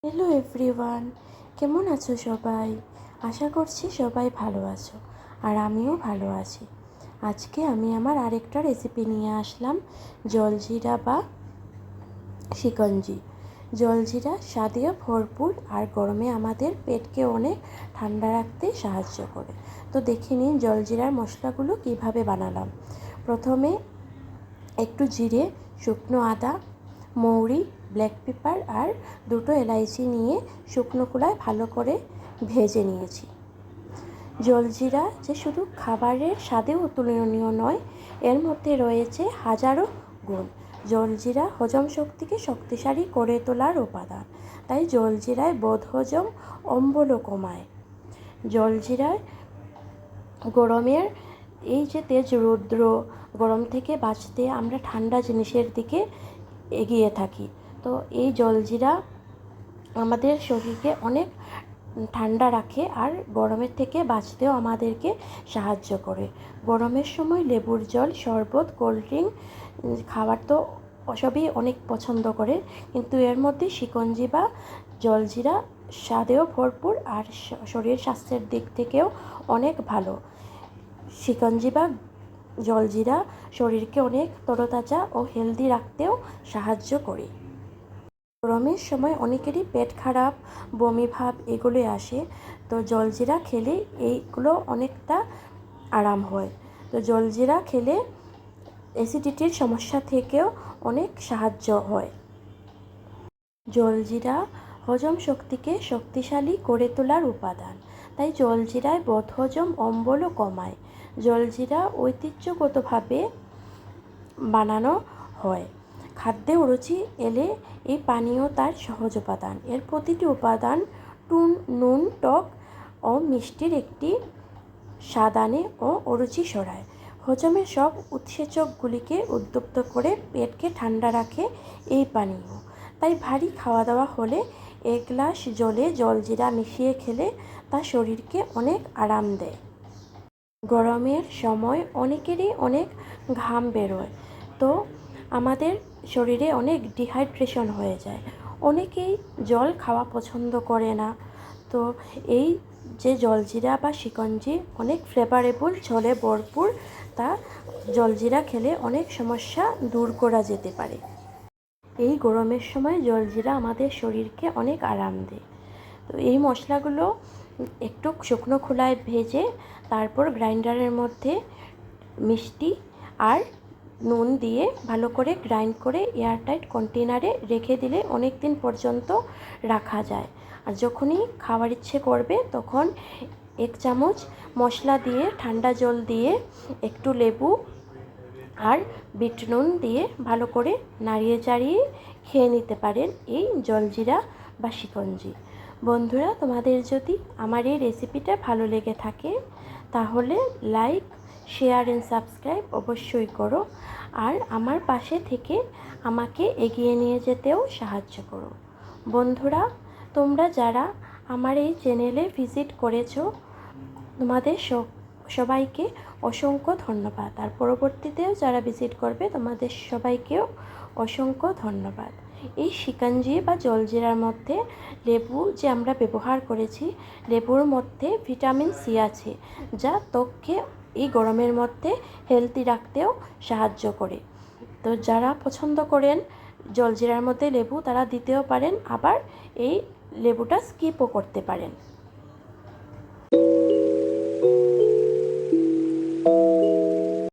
Hello everyone, কেমন আছো সবাই? আশা করছি সবাই ভালো আছো, আর আমিও ভালো আছি। আজকে আমি আমার আরেকটা রেসিপি নিয়ে আসলাম, জলজিরা বা শিকঞ্জি। জলজিরা স্বাদেও ভরপুর আর গরমে আমাদের পেটকে অনেক ঠান্ডা রাখতে সাহায্য করে। তো দেখে নিন জলজিরার মশলাগুলো কিভাবে বানালাম। প্রথমে একটু জিরে, শুকনো আদা, মৌরি, ব্ল্যাক পেপার আর দুটো এলাইচি নিয়ে শুকনো খোলায় ভালো করে ভেজে নিয়েছি। জলজিরা যে শুধু খাবারের স্বাদেও অতুলনীয় নয়, এর মধ্যে রয়েছে হাজারো গুণ। জলজিরা হজম শক্তিকে শক্তিশালী করে তোলার উপাদান, তাই জলজিরায় বদহজম, অম্বলও কমায়। জলজিরায় গরমের এই যে তেজ রৌদ্র, গরম থেকে বাঁচতে আমরা ঠান্ডা জিনিসের দিকে এগিয়ে থাকি। তো এই জলজিরা আমাদের শরীরকে অনেক ঠান্ডা রাখে আর গরমের থেকে বাঁচতেও আমাদেরকে সাহায্য করে। গরমের সময় লেবুর জল, শরবত, কোল্ড ড্রিঙ্ক খাবার তো সবই অনেক পছন্দ করে, কিন্তু এর মধ্যে শিকঞ্জি বা জলজিরা স্বাদেও ভরপুর আর শরীর স্বাস্থ্যের দিক থেকেও অনেক ভালো। শিকঞ্জি বা জলজিরা শরীরকে অনেক তরতাজা ও হেলদি রাখতেও সাহায্য করে। গরমের সময় অনেকেরই পেট খারাপ, বমি ভাব এগুলোই আসে। তো জলজিরা খেলে এইগুলো অনেকটা আরাম হয়। তো জলজিরা খেলে অ্যাসিডিটির সমস্যা থেকেও অনেক সাহায্য হয়। জলজিরা হজম শক্তিকে শক্তিশালী করে তোলার উপাদান, তাই জলজিরায় বদহজম, অম্বলও কমায়। জলজিরা ঐতিহ্যগতভাবে বানানো হয়। খাদ্যে অরুচি এলে এই পানীয় তার সহজ উপাদান। এর প্রতিটি উপাদান নুন, টক ও মিষ্টির একটি স্বাদ আনে ও অরুচি সরায়। হজমের সব উৎসেচকগুলিকে উদ্দীপ্ত করে পেটকে ঠান্ডা রাখে এই পানীয়। তাই ভারী খাওয়া দাওয়া হলে এক গ্লাস জলে জলজিরা মিশিয়ে খেলে তা শরীরকে অনেক আরাম দেয়। গরমের সময় অনেকেরই অনেক ঘাম বেরোয়, তো আমাদের শরীরে অনেক ডিহাইড্রেশন হয়ে যায়। অনেকেই জল খাওয়া পছন্দ করে না। তো এই যে জলজিরা বা শিকঞ্জি অনেক ফ্লেভারেবল, ঝোলে ভরপুর, তা জলজিরা খেলে অনেক সমস্যা দূর করা যেতে পারে। এই গরমের সময় জলজিরা আমাদের শরীরকে অনেক আরাম দেয়। তো এই মশলাগুলো একটু শুকনো খোলায় ভেজে তারপর গ্রাইন্ডারের মধ্যে মিষ্টি আর নুন দিয়ে ভালো করে গ্রাইন্ড করে এয়ারটাইট কন্টেনারে রেখে দিলে অনেক দিন পর্যন্ত রাখা যায়। আর যখনই খাওয়ার ইচ্ছে করবে তখন এক চামচ মশলা দিয়ে, ঠান্ডা জল দিয়ে, একটু লেবু আর বিট নুন দিয়ে ভালো করে নাড়িয়ে চাড়িয়ে খেয়ে নিতে পারেন এই জলজিরা বা শিকঞ্জি। বন্ধুরা, তোমাদের যদি আমার এই রেসিপিটা ভালো লেগে থাকে তাহলে লাইক, শেয়ার অ্যান্ড সাবস্ক্রাইব অবশ্যই করো, আর আমার পাশে থেকে আমাকে এগিয়ে নিয়ে যেতেও সাহায্য করো। বন্ধুরা, তোমরা যারা আমার এই চ্যানেলে ভিজিট করেছো, তোমাদের সবাইকে অসংখ্য ধন্যবাদ। আর পরবর্তীতেও যারা ভিজিট করবে তোমাদের সবাইকেও অসংখ্য ধন্যবাদ। এই শিকঞ্জি বা জলজিরার মধ্যে লেবু যে আমরা ব্যবহার করেছি, লেবুর মধ্যে ভিটামিন সি আছে, যা ত্বককে এই গরমের মধ্যে হেলদি রাখতেও সাহায্য করে। তো যারা পছন্দ করেন জলজিরার মধ্যে লেবু, তারা দিতেও পারেন, আবার এই লেবুটা স্কিপও করতে পারেন।